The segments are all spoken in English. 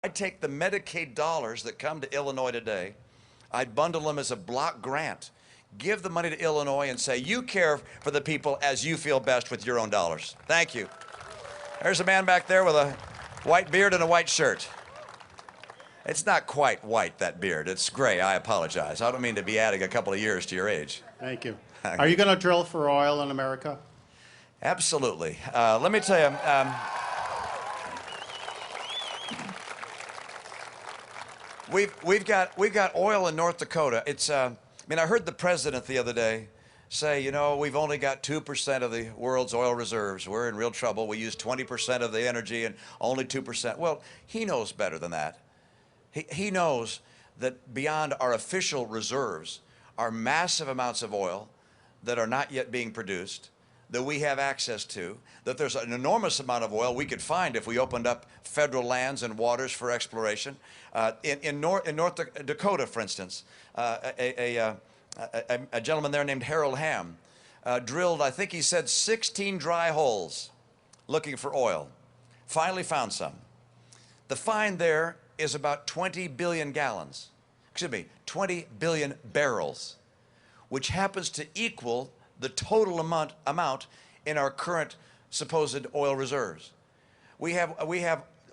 I'd take the Medicaid dollars that come to Illinois today, I'd bundle them as a block grant, give the money to Illinois and say, you care for the people as you feel best with your own dollars. Thank you. There's a man back there with a white beard and a white shirt. It's not quite white, that beard. It's gray. I apologize. I don't mean to be adding a couple of years to your age. Thank you. Are you going to drill for oil in America? Absolutely. Let me tell you, we've got oil in North Dakota. I mean, I heard the president the other day say, you know, we've only got 2% of the world's oil reserves. We're in real trouble. We use 20% of the energy and only 2%. Well, he knows better than that. He knows that beyond our official reserves are massive amounts of oil that are not yet being produced, that we have access to, that there's an enormous amount of oil we could find if we opened up federal lands and waters for exploration. In North Dakota, for instance, a gentleman there named Harold Hamm drilled, I think he said, 16 dry holes looking for oil. Finally found some. The find there is about 20 billion gallons, 20 billion barrels, which happens to equal the total amount in our current supposed oil reserves. We have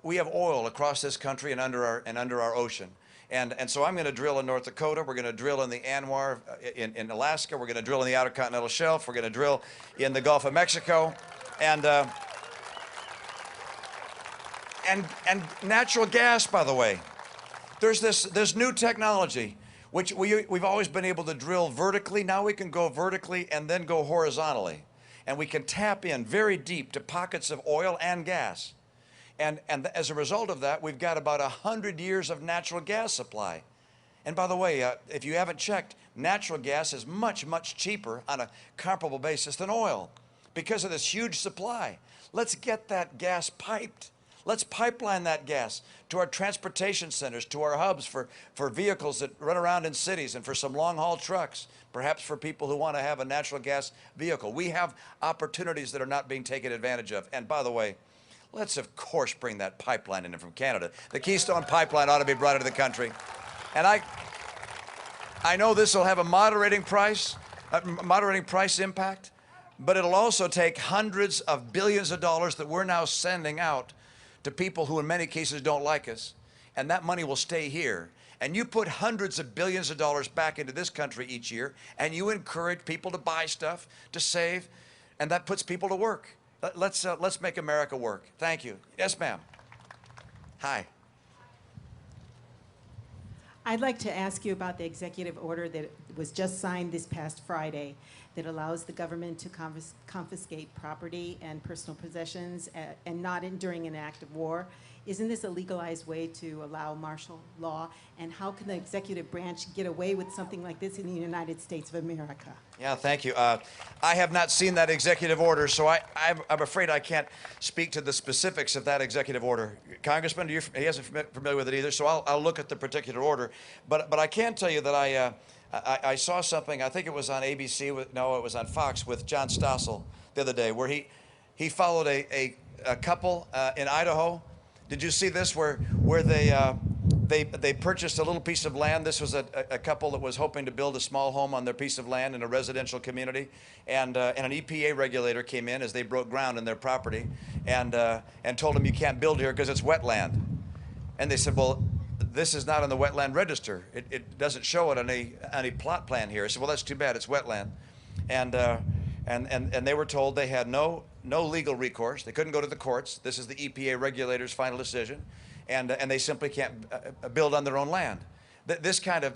oil across this country and under our ocean. And so I'm going to drill in North Dakota. We're going to drill in the ANWR in Alaska. We're going to drill in the Outer Continental Shelf. We're going to drill in the Gulf of Mexico. And natural gas, by the way. There's new technology, which we've always been able to drill vertically. Now we can go vertically and then go horizontally. And we can tap in very deep to pockets of oil and gas. And as a result of that, we've got about 100 years of natural gas supply. And by the way, if you haven't checked, natural gas is much, much cheaper on a comparable basis than oil because of this huge supply. Let's get that gas piped. Let's pipeline that gas to our transportation centers, to our hubs for vehicles that run around in cities and for some long-haul trucks, perhaps for people who want to have a natural gas vehicle. We have opportunities that are not being taken advantage of. And by the way, let's of course bring that pipeline in from Canada. The Keystone Pipeline ought to be brought into the country. And I know this will have a moderating price impact, but it'll also take hundreds of billions of dollars that we're now sending out to people who in many cases don't like us, and that money will stay here. And you put hundreds of billions of dollars back into this country each year, and you encourage people to buy stuff, to save, and that puts people to work. Let's make America work. Thank you. Yes, ma'am. Hi. I'd like to ask you about the executive order that was just signed this past Friday that allows the government to confiscate property and personal possessions and not during an act of war. Isn't this a legalized way to allow martial law? And how can the executive branch get away with something like this in the United States of America? Yeah, thank you. I have not seen that executive order, so I'm afraid I can't speak to the specifics of that executive order. Congressman, he isn't familiar with it either, so I'll look at the particular order. But I can tell you that I saw something, I think it was on ABC, it was on Fox with John Stossel the other day, where he followed a couple in Idaho. Did you see this, where they purchased a little piece of land? This was a couple that was hoping to build a small home on their piece of land in a residential community, and an EPA regulator came in as they broke ground in their property and told them you can't build here because it's wetland. And they said, well, this is not on the wetland register. It doesn't show it on any plot plan here. I said, well, that's too bad. It's wetland. And they were told they had no legal recourse. They couldn't go to the courts. This is the EPA regulator's final decision, and they simply can't build on their own land. This kind of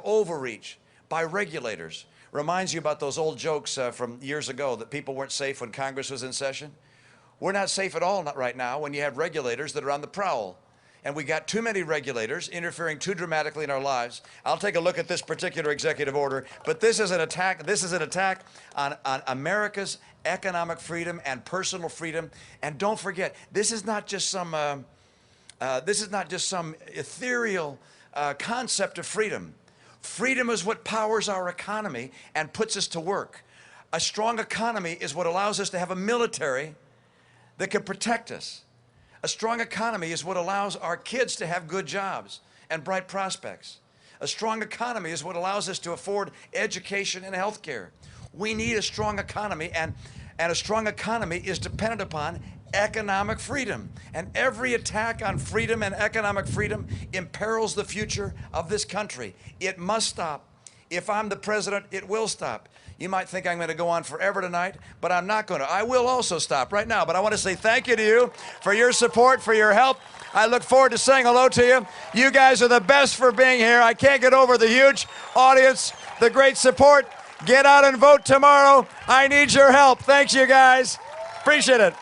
overreach by regulators reminds you about those old jokes from years ago that people weren't safe when Congress was in session. We're not safe at all right now when you have regulators that are on the prowl. And we got too many regulators interfering too dramatically in our lives. I'll take a look at this particular executive order, but this is an attack. This is an attack on America's economic freedom and personal freedom. And don't forget, this is not just some ethereal concept of freedom. Freedom is what powers our economy and puts us to work. A strong economy is what allows us to have a military that can protect us. A strong economy is what allows our kids to have good jobs and bright prospects. A strong economy is what allows us to afford education and health care. We need a strong economy, and a strong economy is dependent upon economic freedom. And every attack on freedom and economic freedom imperils the future of this country. It must stop. If I'm the president, it will stop. You might think I'm going to go on forever tonight, but I'm not going to. I will also stop right now, but I want to say thank you to you for your support, for your help. I look forward to saying hello to you. You guys are the best for being here. I can't get over the huge audience, the great support. Get out and vote tomorrow. I need your help. Thanks, you guys. Appreciate it.